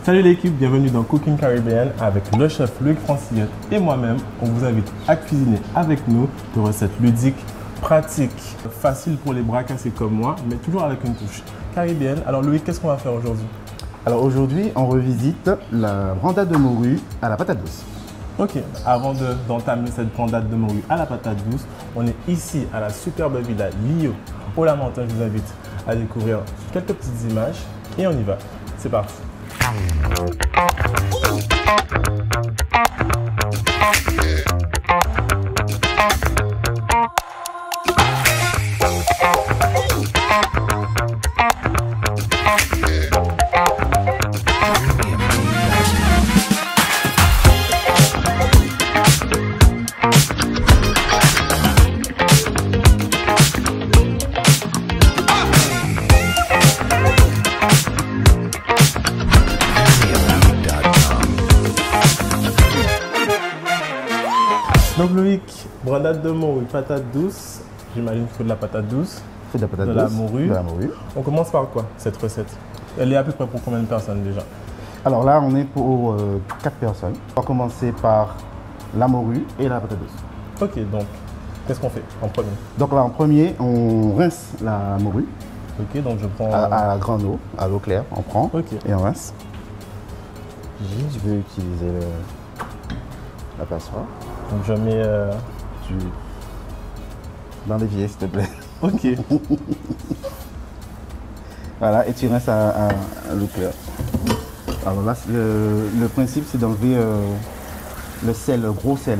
Salut l'équipe, bienvenue dans Cooking Caribbean avec le chef Loïc Francillette et moi-même. On vous invite à cuisiner avec nous de recettes ludiques, pratiques, faciles pour les bras cassés comme moi, mais toujours avec une touche caribéenne. Alors Loïc, qu'est-ce qu'on va faire aujourd'hui? Alors aujourd'hui, on revisite la brandade de morue à la patate douce. Ok, avant d'entamer cette brandade de morue à la patate douce, on est ici à la superbe villa Lio au Lamentin. Je vous invite à découvrir quelques petites images et on y va. C'est parti. Donc Loïc, brandade de morue, patate douce, j'imagine qu'il faut de la patate douce, C'est de la patate de douce, la morue. de la morue. On commence par quoi cette recette? Elle est à peu près pour combien de personnes déjà? Alors là, on est pour 4 personnes. On va commencer par la morue et la patate douce. Ok, donc qu'est-ce qu'on fait en premier? Donc là, en premier, on rince la morue Ok, donc je prends... à grande eau, à l'eau claire, on prend Ok. et on rince. Je vais utiliser la passoire. Donc je mets... Dans l'évier, s'il te plaît. Ok. Voilà, et tu rinces à l'eau claire. Alors là, le principe, c'est d'enlever le sel, le gros sel,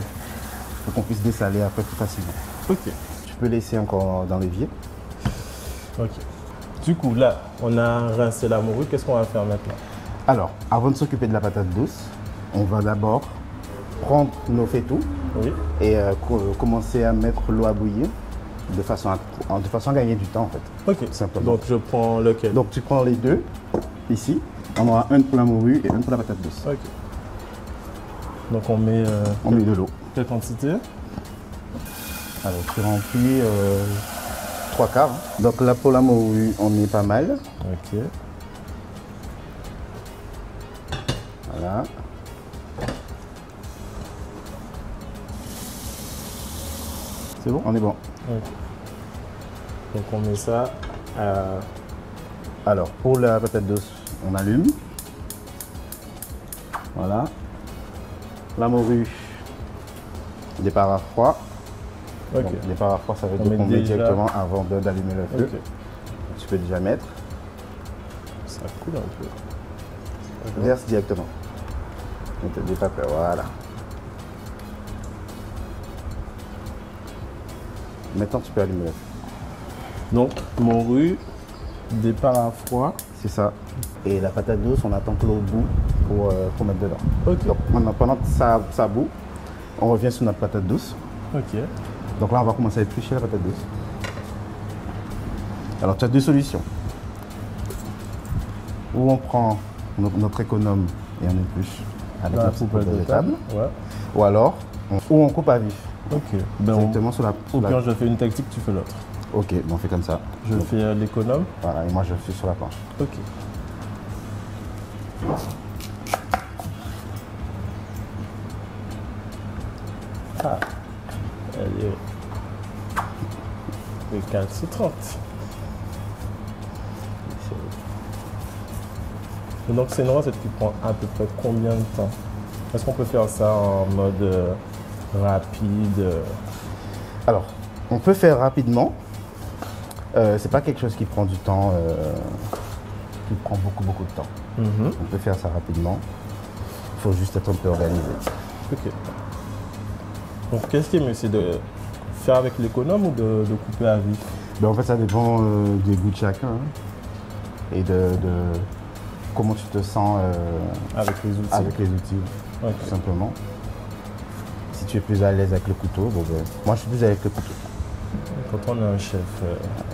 pour qu'on puisse dessaler après plus facilement. Ok. Tu peux laisser encore dans l'évier. Ok. Du coup, là, on a rincé la morue. Qu'est-ce qu'on va faire maintenant? Alors, avant de s'occuper de la patate douce, on va d'abord prendre nos fétous Oui. et commencer à mettre l'eau à bouillir de façon à gagner du temps en fait. Ok. Simplement. Donc je prends lequel? Donc tu prends les deux ici. On aura un pour la morue et un pour la patate douce. Ok. Donc on met... On met de l'eau. quelle quantité? Alors tu remplis 3 quarts. Donc là pour la morue, on met pas mal. Ok. Voilà. C'est bon? On est bon. Ok. Donc on met ça à... Alors pour la patate douce, on allume. Voilà. La morue, départ à froid. Ok. Donc, départ à froid, ça veut On dire met qu'on met déjà- directement avant d'allumer le feu. Ok. Tu peux déjà mettre. Ça coule un peu. Verse directement. Ne te dis pas peur, voilà. Maintenant, tu peux allumer le feu. Donc morue, départ à froid. C'est ça. Et la patate douce, on attend que l'eau bout pour mettre dedans. Ok. Donc maintenant, pendant que ça bout, on revient sur notre patate douce. Ok. Donc là, on va commencer à éplucher la patate douce. Alors, tu as deux solutions. Ou on prend notre économe et on épluche avec Dans la la poubelle poubelle de table. Ouais. Ou alors, on coupe à vif. Ok. Ben, Directement sur la... au pire, je fais une tactique, tu fais l'autre. Ok, bon, on fait comme ça. Je Donc, fais l'économe. voilà, et moi je suis sur la planche. Ok. Ah, elle est récalcitrante. Et donc c'est une recette qui prend à peu près combien de temps? Est-ce qu'on peut faire ça en mode rapide? Alors, on peut faire rapidement. C'est pas quelque chose qui prend du temps, qui prend beaucoup de temps. Mhm. On peut faire ça rapidement. Il faut juste être un peu organisé. Ok. Donc qu'est-ce qui est mieux? C'est de faire avec l'économe ou de couper à vif? Ben, en fait, ça dépend des goûts de chacun hein, et de comment tu te sens Avec les outils? avec les outils, Ok. tout simplement. Si tu es plus à l'aise avec le couteau, bon, ben, moi je suis plus avec le couteau. Quand on est un chef,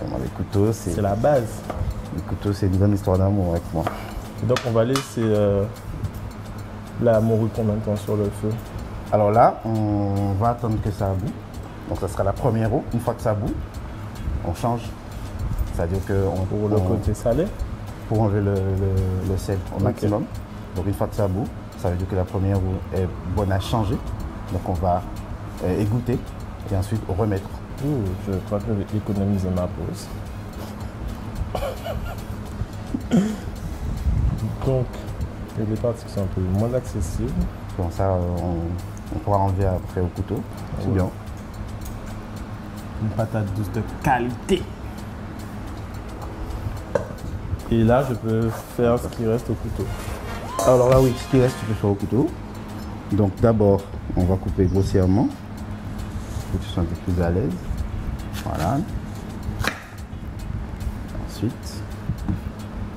Moi, les couteaux, c'est la base. le couteau, c'est une grande histoire d'amour avec moi. Et donc on va laisser la morue combien de temps sur le feu? Alors là, on va attendre que ça bout. Donc ça sera la première eau. Une fois que ça bout, on change. C'est-à-dire que Pour le côté salé? pour enlever le sel au maximum. Donc une fois de ça bout, ça veut dire que la première roue est bonne à changer. Donc on va égoutter et ensuite remettre. Je crois que je vais économiser ma pause. Donc, il y a des parties qui sont un peu moins accessibles. Comme ça, on pourra enlever après au couteau. C'est bien. Une patate douce de qualité. Et là, je peux faire ce qui reste au couteau. Alors là, oui, ce qui reste, tu peux faire au couteau. Donc d'abord, on va couper grossièrement pour que tu sois un peu plus à l'aise. Voilà. Ensuite,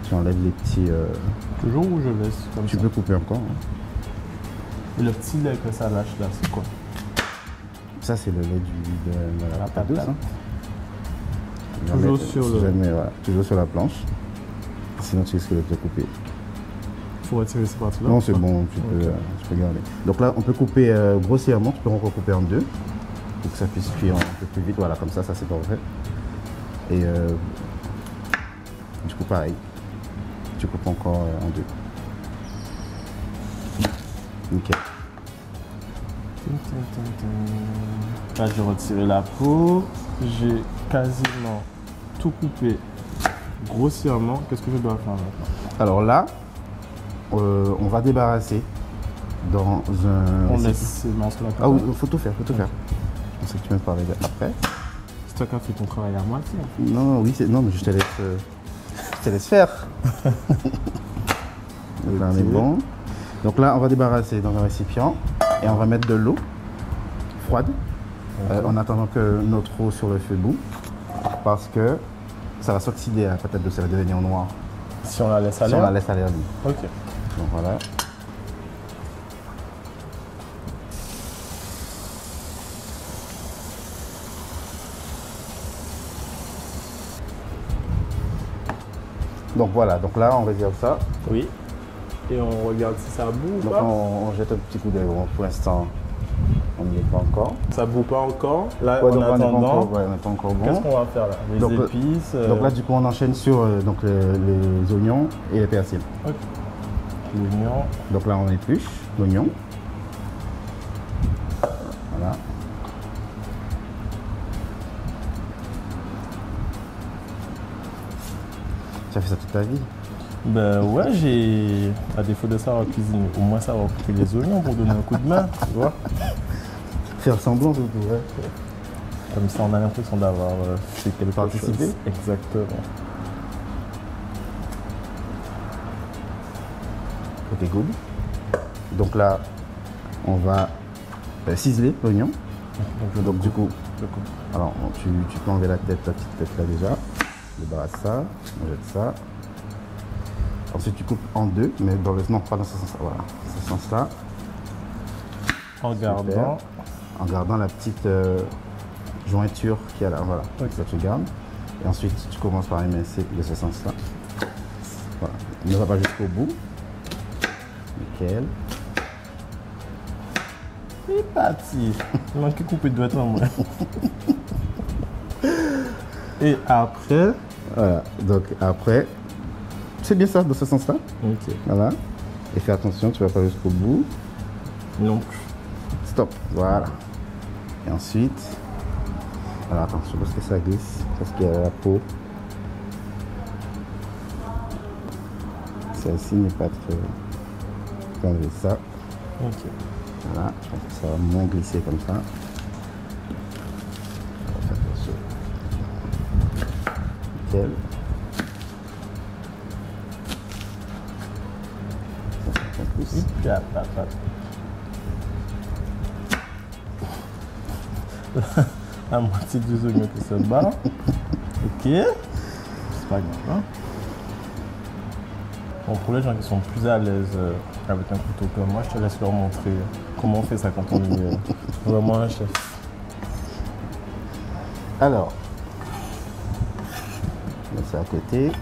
tu enlèves les petits... Toujours où je laisse comme tu ça. peux couper encore. Hein. Et le petit lait que ça lâche là, c'est quoi? Ça, c'est le lait de la patate douce. Hein. Toujours sur le... Jamais, voilà, toujours sur la planche. Sinon, tu risques de te couper. Il faut retirer ces parties-là? Non, c'est bon, tu peux garder. Donc là, on peut couper grossièrement, tu peux encore couper en deux pour que ça puisse cuire un peu plus vite. Voilà, comme ça c'est parfait. Et du coup, pareil, tu coupes encore en deux. Nickel. Là, j'ai retiré la peau. J'ai quasiment tout coupé grossièrement. Qu'est-ce que je dois faire maintenant? Alors là, on va débarrasser dans un... On laisse ces morceaux-là. Ah oui, il faut tout faire, Je pensais que tu me parlais après. C'est toi qui as fait ton travail à moitié. Non, oui, non, mais je te laisse faire. Là, on est bon. Donc là, on va débarrasser dans un récipient et on va mettre de l'eau froide en attendant que notre eau sur le feu bout parce que ça va s'oxyder la patate douce, ça va devenir noir. Si on la laisse à l'air? Si on la laisse à l'air libre. Ok. Donc voilà. Donc voilà, donc là on réserve ça. Oui. Et on regarde si ça boue ou donc pas. On jette un petit coup d'œil. Bon, pour l'instant, on n'y est pas encore. Ça boue pas encore. Là, Ouais, en attendant, on n'est pas encore bon. qu'est-ce qu'on va faire là? Les donc, épices. Donc là, du coup, on enchaîne sur donc, les oignons et les persils. Ok. L'oignon. Donc là, on épluche l'oignon. Voilà. Tu as fait ça toute ta vie? Ben ouais, j'ai, à défaut de savoir cuisiner, au moins savoir couper les oignons pour donner un coup de main, tu vois. Faire semblant surtout, ouais. Comme ça, on a l'impression d'avoir fait quelque Participé. chose. Exactement. Ok, good. Donc là, on va ciseler l'oignon. Donc du coup, alors tu peux enlever la petite tête là déjà. Débarrasse ça, on jette ça. Ensuite tu coupes en deux, mais dans le, non, pas dans ce sens-là, voilà, ce sens-là. En gardant. En gardant la petite jointure qu'il y a là, voilà. Okay. Ça tu gardes. Et ensuite tu commences par émincer de ce sens-là. Voilà. Ne va pas jusqu'au bout. Nickel. C'est parti. Il manque de couper de doigts en moi. Et après. Voilà, donc après, c'est bien ça, dans ce sens-là. Ok. Voilà. Et fais attention, tu vas pas jusqu'au bout. Non plus. Stop, voilà. Et ensuite, alors attention parce que ça glisse, parce qu'il y a la peau. Celle-ci n'est pas très... Je vais enlever ça. Ok. Voilà, je pense que ça va moins glisser comme ça. On va faire attention. Nickel. La moitié des oignons qui se bat. Ok. C'est pas grave. Hein? Bon, pour les gens qui sont plus à l'aise avec un couteau comme moi, je te laisse leur montrer comment on fait ça quand on est vraiment un chef. Alors, on met ça à côté.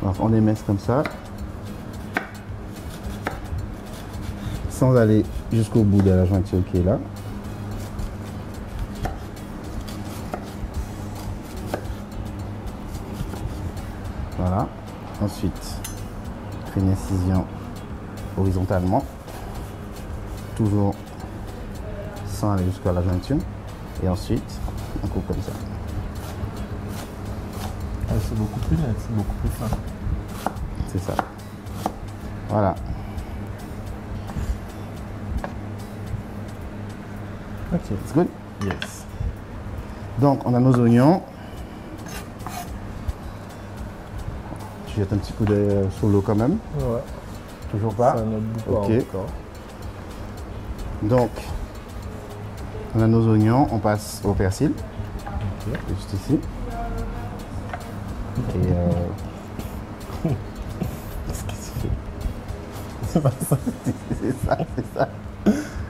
Alors, on émince comme ça, sans aller jusqu'au bout de la jointure qui est là. Voilà. Ensuite, on fait une incision horizontalement, toujours sans aller jusqu'à la jointure. Et ensuite, on coupe comme ça. C'est beaucoup plus net, c'est beaucoup plus fin. C'est ça. Voilà. Ok. It's good? Yes. Donc, on a nos oignons. Tu jettes un petit coup de sur l'eau quand même. Ouais. Toujours pas? Ça ne bout pas Ok. encore. Donc, on a nos oignons, on passe au persil. Ok. Juste ici. Et Qu'est-ce que tu fais? C'est pas ça. c'est ça, c'est ça.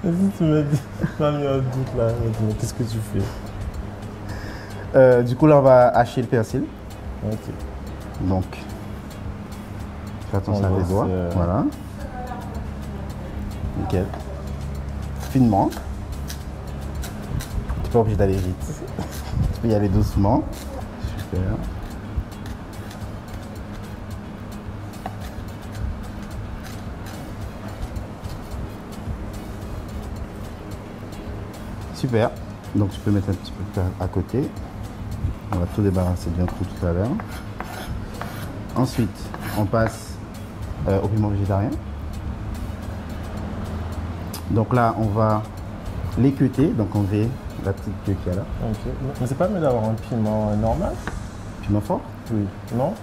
Vas-y, tu m'as mis un doute là. Mais qu'est-ce que tu fais? Du coup, là, on va hacher le persil. Ok. Donc, fais attention On à tes laisse, doigts. Voilà. Nickel. Finement. Tu n'es pas obligé d'aller vite. Tu peux y aller doucement. Super. Super. Donc, tu peux mettre un petit peu à côté. On va tout débarrasser d'un coup tout à l'heure. Ensuite, on passe au piment végétarien. Donc là, on va l'équeuter, donc enlever la petite queue qu'il y a là. Ok. Mais c'est pas mieux d'avoir un piment normal? Piment fort. Oui. Non?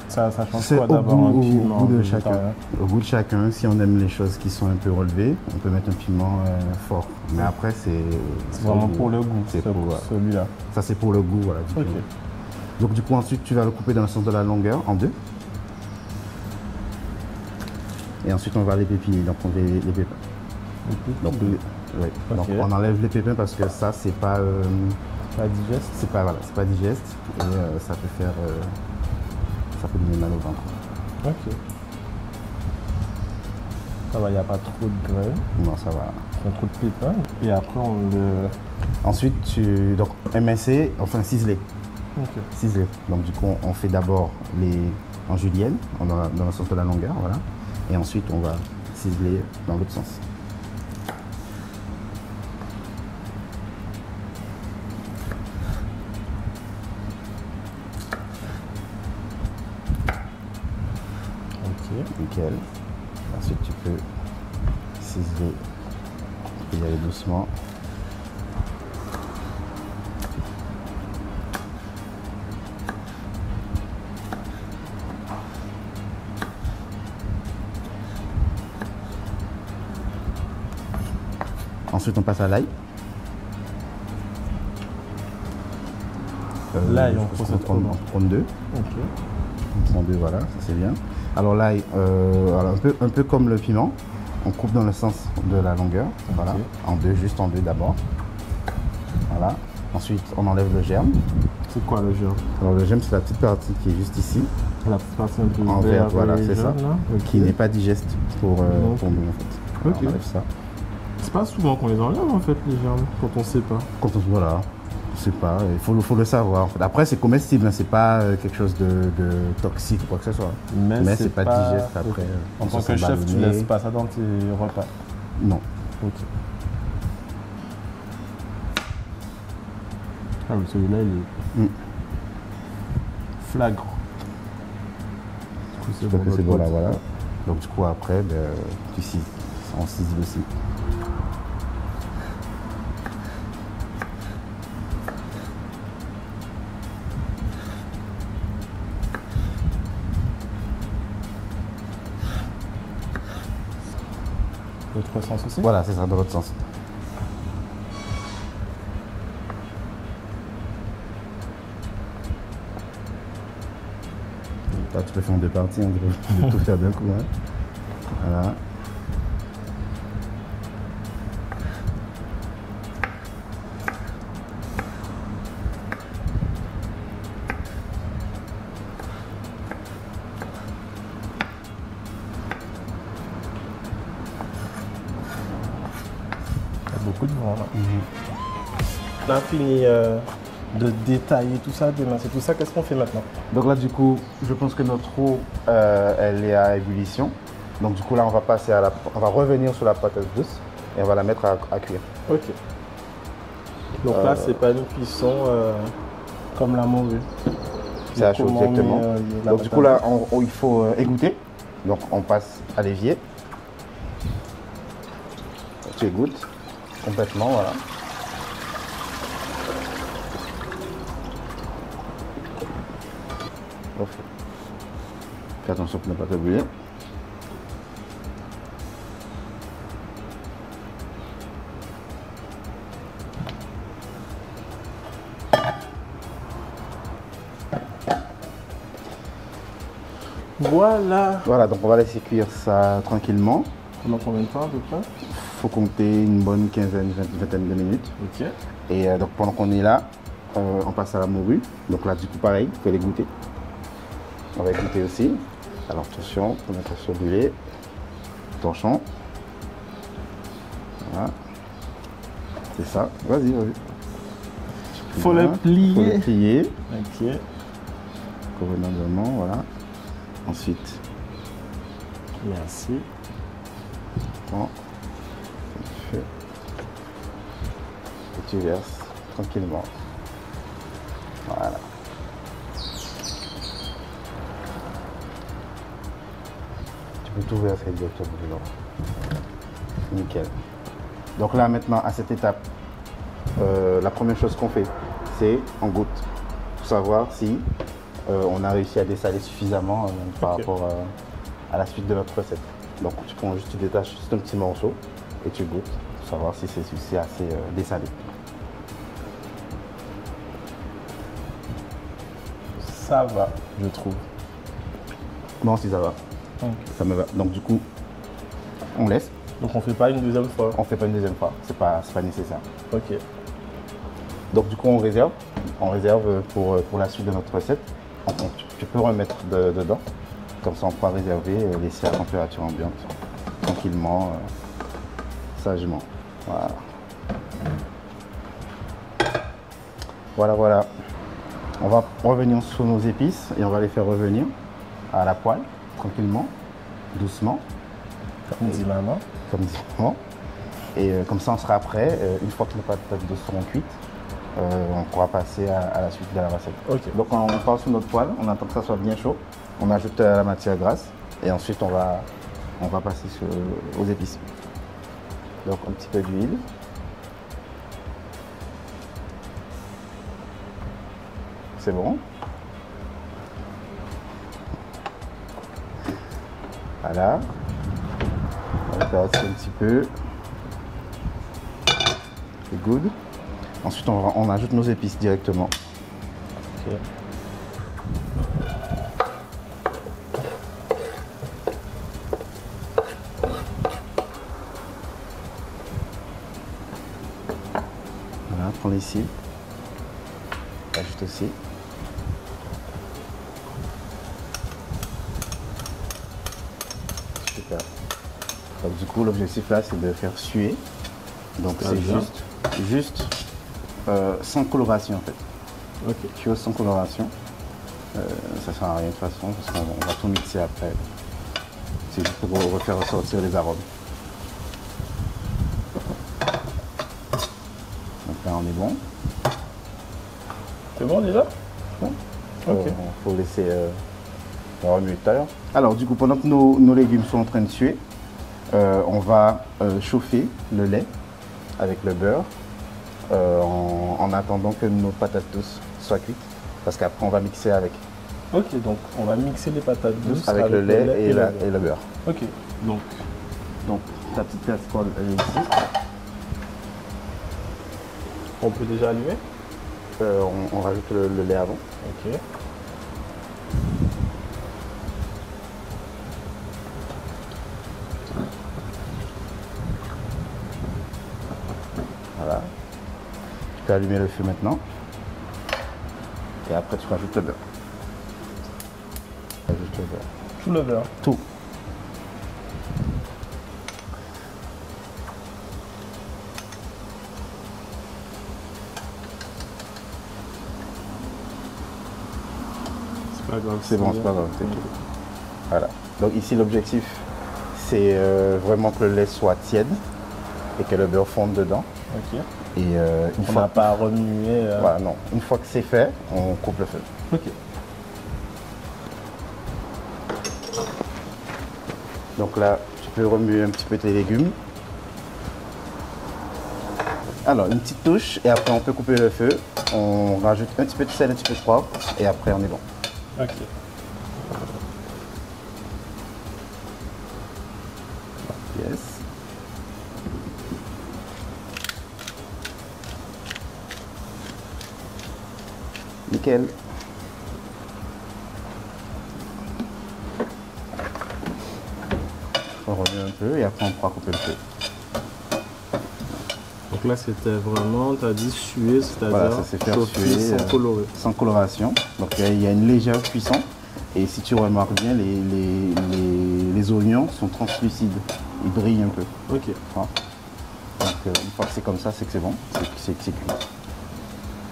Ça change C'est quoi au d'avoir un goût, piment au goût de végétarien? chacun. Au goût de chacun, si on aime les choses qui sont un peu relevées, on peut mettre un piment fort. Mais après, c'est Vraiment au goût. pour le goût, C'est pour celui-là. ça, c'est pour le goût, voilà. Du Ok. coup. Donc du coup, ensuite, tu vas le couper dans le sens de la longueur, en deux. Et ensuite, on va les pépiner, donc on met les pépins. Donc, ouais. Ok. Donc, on enlève les pépins parce que ça, c'est pas, Pas digeste? c'est pas, voilà, c'est pas digeste et ça peut faire, ça peut donner mal au ventre. Ok. Ça va, il n'y a pas trop de graines, Non, ça va. pas trop de pépins. Et après, on le. Ensuite, donc émincer, enfin ciseler. Ok. Ciseler. Donc du coup, on fait d'abord les en julienne, dans le sens de la longueur, voilà. Et ensuite, on va ciseler dans l'autre sens. Ok. Nickel. Ensuite, tu peux ciseler. Tu peux y aller doucement. Ensuite, on passe à l'ail. L'ail, on je pense procède qu'on comment? prend deux. Ok. On prend deux, voilà, ça c'est bien. Alors l'ail, un peu comme le piment, on coupe dans le sens de la longueur, voilà, Ok. en deux, juste en deux d'abord. Voilà. Ensuite, on enlève le germe. C'est quoi le germe? Alors le germe, c'est la petite partie qui est juste ici, La petite partie un peu en vert, vert, voilà, et c'est ça, jaune, là? Ok. qui n'est pas digeste pour nous en fait. Voilà, Ok. on enlève ça. C'est pas souvent qu'on les enlève en fait, les germes, quand on sait pas. Quand on voilà, je sais pas, il faut le savoir. En fait. Après, c'est comestible, hein, c'est pas quelque chose de toxique ou quoi que ce soit. Mais c'est pas digeste après. En on tant se que sent chef, tu ballonné. laisses pas ça dans tes repas. Non. Ok. Ah oui, celui-là, il est flagrant. Du coup, c'est Tout à bon. fait, c'est notre bon là, pote. voilà. Donc du coup après, ben, tu cises. On cise aussi. L'autre sens aussi? Voilà, c'est ça, dans l'autre sens. Là, tu peux faire en deux parties, on peut tout faire d'un coup. Hein. Voilà. Il y a beaucoup de vent là. On a fini de détailler tout ça, d'émincer tout ça. Qu'est-ce qu'on fait maintenant? Donc là, du coup, je pense que notre eau, elle est à ébullition. Donc du coup, là, on va passer on va revenir sur la patate douce et on va la mettre à cuire. Ok. Donc là, c'est pas une cuisson comme la morue. C'est à chaud, exactement. Donc du coup, là, il faut égoutter. Donc on passe à l'évier. Tu égouttes complètement, voilà. Fais attention pour ne pas te brûler. Voilà. Voilà, donc on va laisser cuire ça tranquillement. Pendant combien de temps à peu près? Faut compter une bonne vingtaine de minutes. Ok. Et donc pendant qu'on est là, on passe à la morue. Donc là, du coup, pareil, il faut les goûter. On va égoutter aussi. Alors attention, pour mettre sur brûler. Torchon. Voilà. C'est ça. Vas-y, vas-y. Faut le plier. Faut le plier. Ok. Convenablement, voilà. Ensuite, merci. Bon, tu fais. Et tu verses tranquillement. Voilà. Tu peux tout verser directement dedans. Nickel. Donc là maintenant, à cette étape, la première chose qu'on fait, c'est on goûte pour savoir si on a réussi à dessaler suffisamment par rapport à la suite de notre recette. Donc tu prends juste, tu détaches juste un petit morceau et tu goûtes pour savoir si c'est assez dessalé. Ça va, je trouve. Bon, si ça va. Ok. Ça me va. Donc du coup, on laisse. Donc on fait pas une deuxième fois. On fait pas une deuxième fois. C'est pas nécessaire. Ok. Donc du coup, on réserve. On réserve pour la suite de notre recette. Tu peux remettre dedans. Comme ça, on pourra réserver, laisser à température ambiante, tranquillement, sagement. Voilà. Voilà, voilà. On va revenir sur nos épices et on va les faire revenir à la poêle, tranquillement, doucement. Comme dit maman. Comme dit maman. Et comme ça, on sera prêt. Une fois que les patates seront cuites, on pourra passer à la suite de la recette. Okay. Donc on part sur notre poêle, on attend que ça soit bien chaud. On ajoute la matière grasse et ensuite on va passer aux épices. Donc un petit peu d'huile. C'est bon. Voilà. On va faire aussi un petit peu. C'est good. Ensuite, on ajoute nos épices directement. Okay. Voilà, prends les cils. Ajoute aussi. Super. Donc, du coup, l'objectif là, c'est de faire suer. Donc, c'est juste sans coloration en fait. Ok. Cuire sans coloration. Ça sert à rien de toute façon parce qu'on va tout mixer après. C'est juste pour refaire ressortir les arômes. Donc là, on est bon. C'est bon déjà? Bon. Ok. Il faut laisser remuer tout à l'heure. Alors, du coup, pendant que nos légumes sont en train de suer, on va chauffer le lait avec le beurre en attendant que nos patates douces soient cuites. Parce qu'après, on va mixer avec. Ok, donc on va mixer les patates douces avec le lait et le beurre. Ok, donc ta petite casserole, elle est ici. on peut déjà allumer? On rajoute le lait avant. Ok. Voilà. Tu peux allumer le feu maintenant. Et après, tu rajoutes le beurre. Ajoute le beurre. Tout le beurre? Tout. pas grave. C'est bon, c'est pas grave. Voilà. Donc ici, l'objectif, c'est vraiment que le lait soit tiède et que le beurre fonde dedans. Ok. Et une On fois n'a pas à remuer. voilà, non. Une fois que c'est fait, on coupe le feu. Ok. Donc là, tu peux remuer un petit peu tes légumes. Alors, une petite touche et après on peut couper le feu. On rajoute un petit peu de sel, un petit peu de poivre et après on est bon. Ok. Yes. Nickel. On revient un peu et après on pourra couper le feu. Donc là, c'était vraiment, tu as dit suer, c'est-à-dire Voilà, ça c'est faire chauffer suer sans colorer. sans coloration. Donc il y a une légère cuisson. Et si tu remarques bien, les oignons sont translucides. Ils brillent un peu. Ok. Hein. Donc une fois que c'est comme ça, c'est que c'est bon, c'est cuit.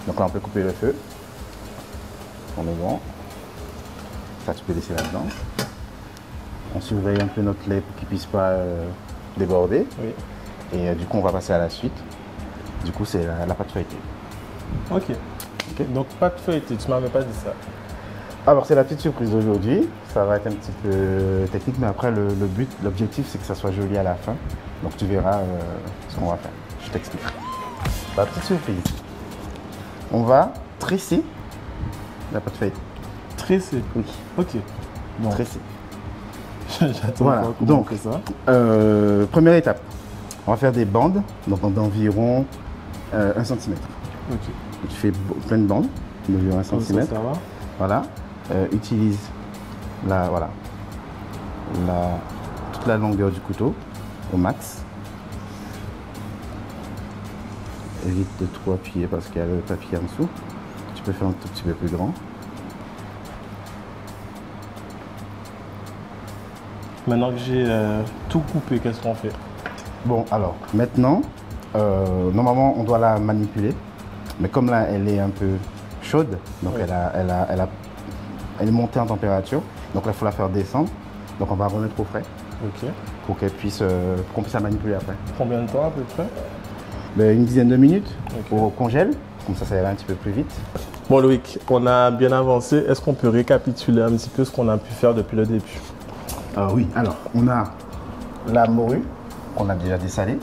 Donc là on peut couper le feu. On est bon. Ça tu peux laisser là-dedans. On surveille un peu notre lait pour qu'il ne puisse pas déborder. Oui. Et du coup on va passer à la suite. Du coup c'est la pâte feuilletée. Ok. Donc pâte feuilletée, tu m'avais pas dit ça. Alors c'est la petite surprise d'aujourd'hui. Ça va être un petit peu technique, mais après le but, l'objectif c'est que ça soit joli à la fin. Donc tu verras ce qu'on va faire. Je t'explique. La petite surprise. On va tresser la pâte feuilletée. Tresser. Oui. Ok. Bon. Tresser. J'attends Voilà. voir comment Donc, on fait ça. première étape. On va faire des bandes, donc d'environ 1 cm. Ok. Tu fais plein de bandes d'environ 1 Comme cm. ça va. Voilà. Utilise toute la longueur du couteau au max. Évite de trop appuyer parce qu'il y a le papier en dessous. Tu peux faire un tout petit peu plus grand. Maintenant que j'ai tout coupé, qu'est-ce qu'on fait? Bon, alors maintenant, normalement on doit la manipuler, mais comme là elle est un peu chaude, donc Oui. elle est montée en température, donc là il faut la faire descendre. Donc on va remettre au frais Ok. pour qu'on puisse la manipuler après. Combien de temps à peu près? Ben, une dizaine de minutes Ok. au congèle, comme ça ira un petit peu plus vite. Bon Loïc, on a bien avancé. Est-ce qu'on peut récapituler un petit peu ce qu'on a pu faire depuis le début? Oui, alors on a la morue qu'on a déjà dessalée,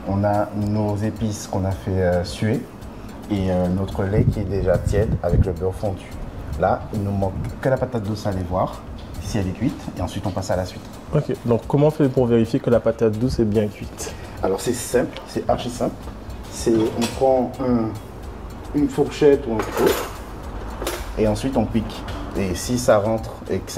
on a nos épices qu'on a fait suer et notre lait qui est déjà tiède avec le beurre fondu. Là, il nous manque que la patate douce à aller voir si elle est cuite et ensuite on passe à la suite. Ok, donc comment on fait pour vérifier que la patate douce est bien cuite? Alors c'est simple, c'est archi simple. On prend une fourchette ou un couteau et ensuite on pique. Et si ça rentre et que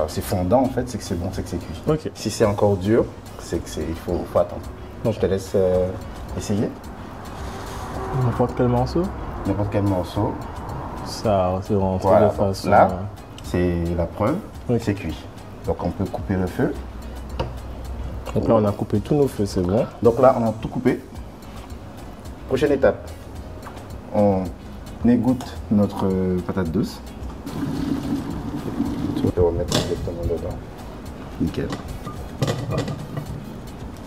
c'est fondant en fait, c'est que c'est bon, c'est que c'est cuit. Ok. Si c'est encore dur, c'est que il faut attendre. Donc je te laisse essayer N'importe quel morceau? n'importe quel morceau. Ça, c'est rentré Voilà, de façon... là, c'est la preuve, Ok. c'est cuit. Donc on peut couper le feu. Donc là, on a coupé tous nos feux, c'est bon. Donc là, on a tout coupé. Prochaine étape, on égoutte notre patate douce. Tu peux remettre directement dedans. Nickel.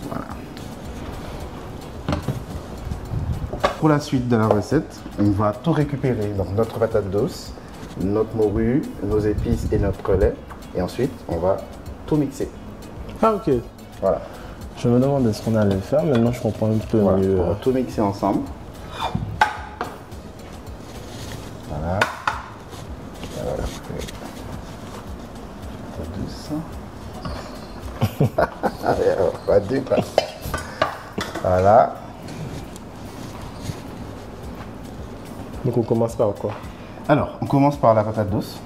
Voilà. Pour la suite de la recette, on va tout récupérer. Donc notre patate douce, notre morue, nos épices et notre lait. Et ensuite, on va tout mixer. Ah ok. Voilà. Je me demandais ce qu'on allait faire, maintenant je comprends un peu Voilà. mieux. On va tout mixer ensemble. Voilà. Voilà. Douce. Alors, pas deux, quoi. Voilà. Donc on commence par quoi? Alors, on commence par la patate douce.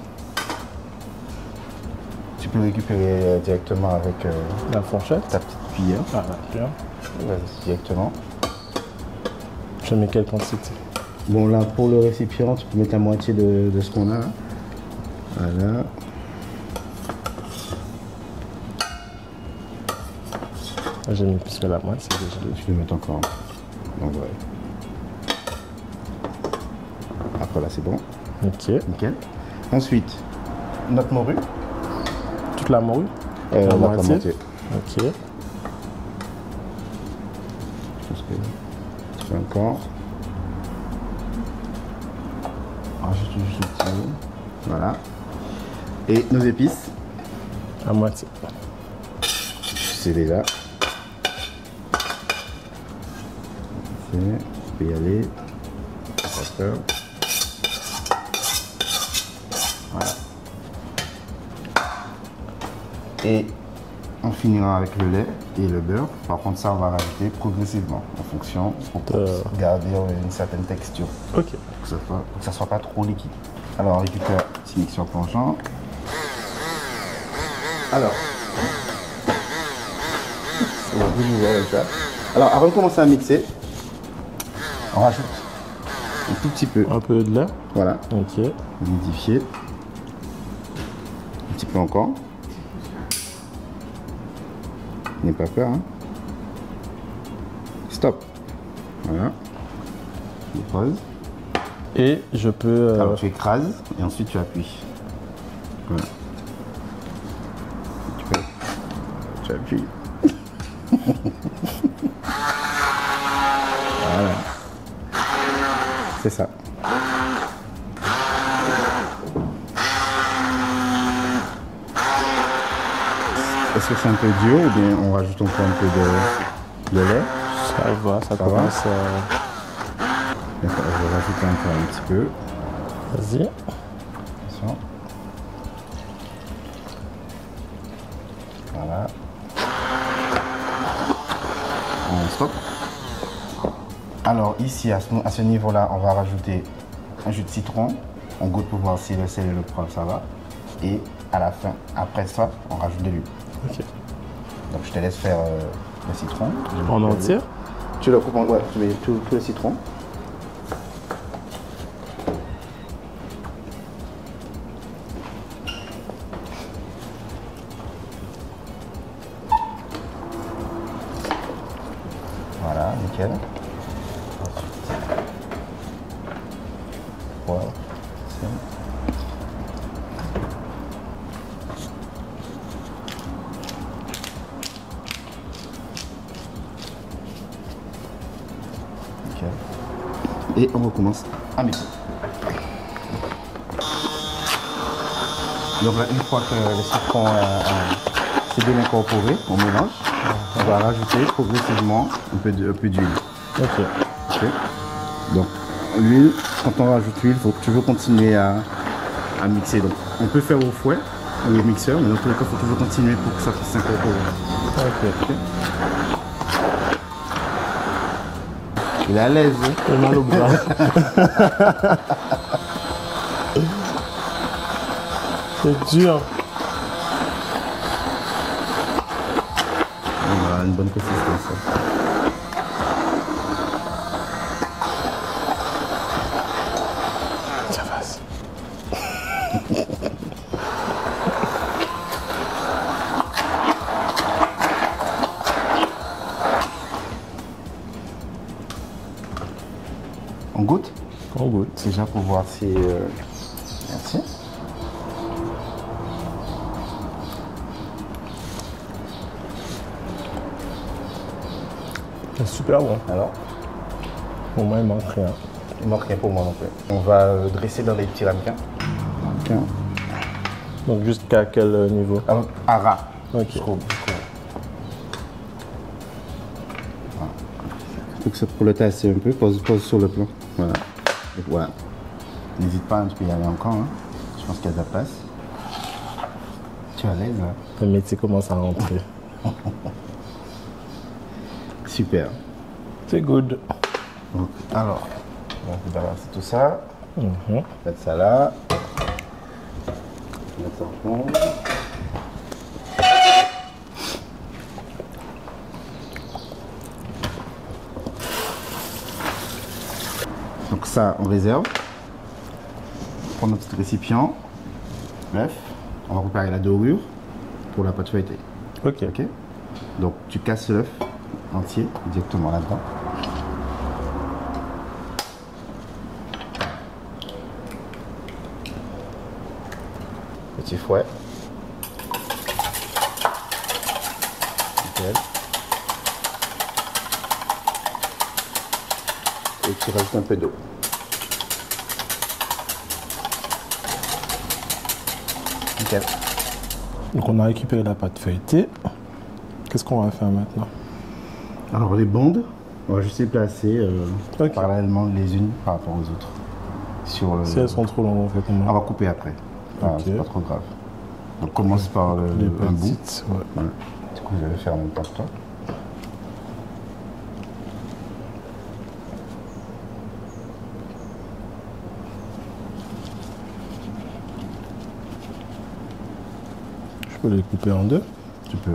Tu peux récupérer directement avec La fourchette? ta petite cuillère. Ah, bien. Vas-y, directement. Je mets quelle quantité? Bon, là, pour le récipient, tu peux mettre la moitié de ce qu'on a. Là. Voilà. J'ai mis plus que la moitié déjà. Tu peux mettre encore. Donc, ouais. Après, là, c'est bon. Ok. Nickel. Ensuite, notre morue. Toute la morue? La moitié. moitié. Ok. Je pense que tu fais encore. Rajoute juste un petit peu. Voilà. Et nos épices. À moitié. C'est déjà. Tu peux y aller. Pas peur. Voilà. Et on finira avec le lait et le beurre. Par contre, ça, on va rajouter progressivement en fonction pour garder une certaine texture. Ok. Que ça soit pas trop liquide. Alors, on récupère un petit mixeur plongeant. Alors, on va vous voir avec ça. Alors, avant de commencer à mixer, on rajoute un tout petit peu. Un peu de lait. Voilà. Ok. Humidifier. Un petit peu encore. N'aie pas peur. Hein. Stop. Voilà. Je pose. Et je peux... Alors tu écrases et ensuite tu appuies. Voilà. Tu appuies. Voilà. C'est ça. Est-ce que c'est un peu dur ou bien on rajoute encore un peu de lait? Ça va, ça commence... D'accord, je vais rajouter encore un petit peu. Vas-y. Attention. Voilà. On stop. Alors ici, à ce niveau-là, on va rajouter un jus de citron. On goûte pour voir si le sel et le poivre, ça va. Et à la fin, après ça, on rajoute de l'huile. Ok. Donc je te laisse faire le citron. En entier? Tu le coupes en... Ouais, tu mets tout le citron. Voilà, nickel. Wow. Nickel. Et on recommence à mixer. Donc là, une fois que le citron s'est bien incorporé, on mélange. On va rajouter progressivement un peu d'huile. Ok. Ok. Donc l'huile, quand on rajoute l'huile, il faut toujours continuer à mixer. Donc on peut faire au fouet, au mixeur, mais dans tous les cas, il faut toujours continuer pour que ça puisse s'incorporer. Ok. Il est à l'aise. Hein? J'ai mal au bras. C'est dur. On a une bonne consistance. Ça passe. On goûte? On goûte. Déjà pour voir si... Merci. C'est super bon. Alors, Pour moi, il manque rien. il manque rien pour moi non plus. On va dresser dans les petits ramequins. Donc jusqu'à quel niveau? À ras. Ok. Voilà. Faut que ça pour le tasser un peu, pose sur le plan. Voilà. Et voilà. N'hésite pas, hein, tu peux y aller encore. Hein. Je pense qu'il y a de la place. Tu es à l'aise là. Le métier commence à rentrer. Super. C'est good. Donc, alors, on va balancer tout ça. Mhm. Mettre ça là. Mettre ça en fond. Donc ça, on réserve. On prend notre petit récipient. L'œuf. On va préparer la dorure pour la pâte feuilletée. Ok. Ok. Donc tu casses l'œuf entier directement là-dedans. petit fouet. Nickel. Et tu rajoutes un peu d'eau. Nickel. Donc on a récupéré la pâte feuilletée. Qu'est-ce qu'on va faire maintenant? Alors les bandes, on va juste les placer Ok. parallèlement les unes par rapport aux autres. Sur le... Si elles sont trop longues, on fait comment? On va couper après. Voilà, Ok. c'est pas trop grave. On commence par Les un bout. petites, ouais. Voilà. Du coup, je vais faire en même temps que toi. Je peux les couper en deux. Tu peux.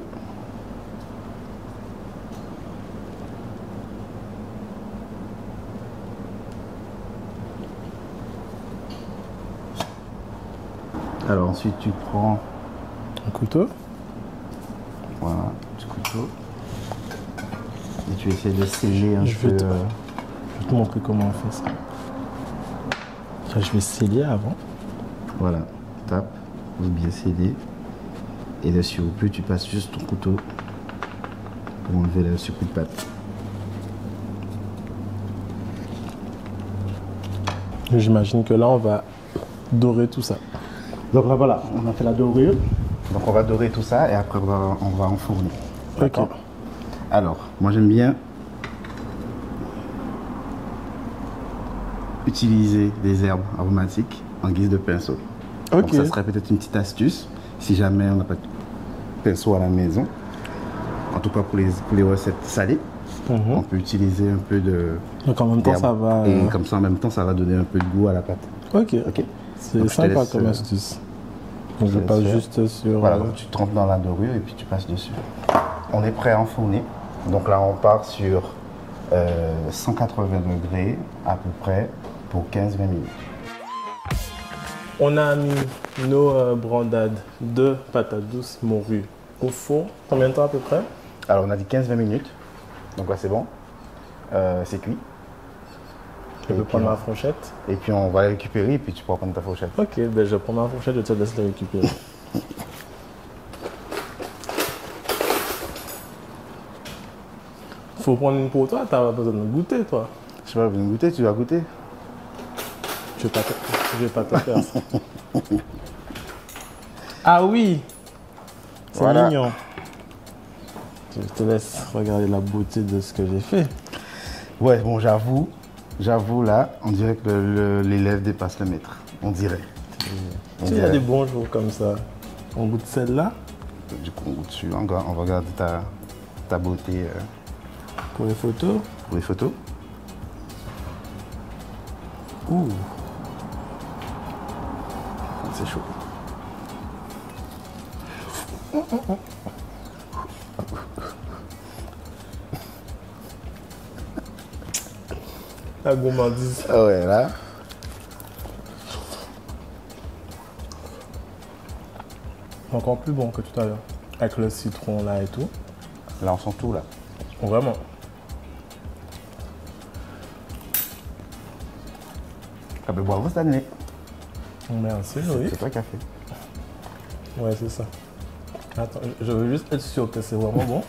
Alors ensuite, tu prends Un couteau. voilà, un petit couteau et tu essaies de sceller un Je peu. vais te montrer comment on fait ça. Là, je vais sceller avant. Voilà, tape, pour bien sceller. Et dessus, au plus tu passes juste ton couteau pour enlever le surplus de pâte. J'imagine que là, on va dorer tout ça. Donc là, voilà, on a fait la dorure. Donc on va dorer tout ça et après on va enfourner. Ok. Alors, moi j'aime bien utiliser des herbes aromatiques en guise de pinceau. Ok. Donc ça serait peut-être une petite astuce si jamais on n'a pas de pinceau à la maison. En tout cas pour les recettes salées, on peut utiliser un peu de Donc en même temps, d'herbe. ça va. Et comme ça en même temps ça va donner un peu de goût à la pâte. Ok. Ok. C'est Donc, je te sympa laisse, comme astuce. Donc je laisse passe faire. juste sur. Voilà, donc tu trempes dans la dorure et puis tu passes dessus. On est prêt à enfourner. Donc là, on part sur 180 degrés à peu près pour 15-20 minutes. On a mis nos brandades de patates douces morue au four. Combien de temps à peu près? Alors, on a dit 15-20 minutes. Donc là, c'est bon. C'est cuit. Je peux prendre ma fourchette. Et puis, on va les récupérer et puis tu pourras prendre ta fourchette. Ok, ben je prends ma fourchette, je te laisse les récupérer. Faut prendre une pour toi, t'as pas besoin de goûter toi. Je sais pas, vous goûter, tu vas goûter. Je vais pas te faire ça. Ah oui, c'est Voilà. mignon. Je te laisse regarder la beauté de ce que j'ai fait. Ouais, bon, j'avoue là, on dirait que l'élève dépasse le maître. On dirait. Tu sais, il y a des bons jours comme ça. On goûte celle-là Du coup, on goûte dessus. On va regarder ta beauté pour les photos. pour les photos. Ouh. C'est chaud. La gourmandise. Ah ouais, là. Encore plus bon que tout à l'heure. Avec le citron là et tout. Là, on sent tout, là. Vraiment. Ah ben, bravo, Stanley. Merci, oui. C'est toi qui as fait. Ouais, c'est ça. Attends, je veux juste être sûr que c'est vraiment bon.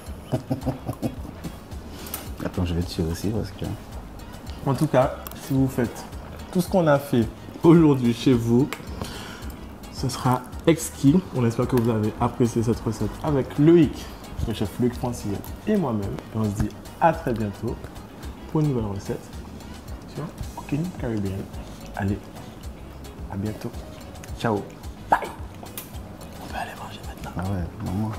Attends, je vais te tirer aussi parce que... En tout cas, si vous faites tout ce qu'on a fait aujourd'hui chez vous, ce sera exquis. On espère que vous avez apprécié cette recette avec Loïc, le chef Luc Francillette et moi-même. Et on se dit à très bientôt pour une nouvelle recette sur Cooking Caribbean. Allez, à bientôt. Ciao. Bye. On peut aller manger maintenant. Ah ouais, maman.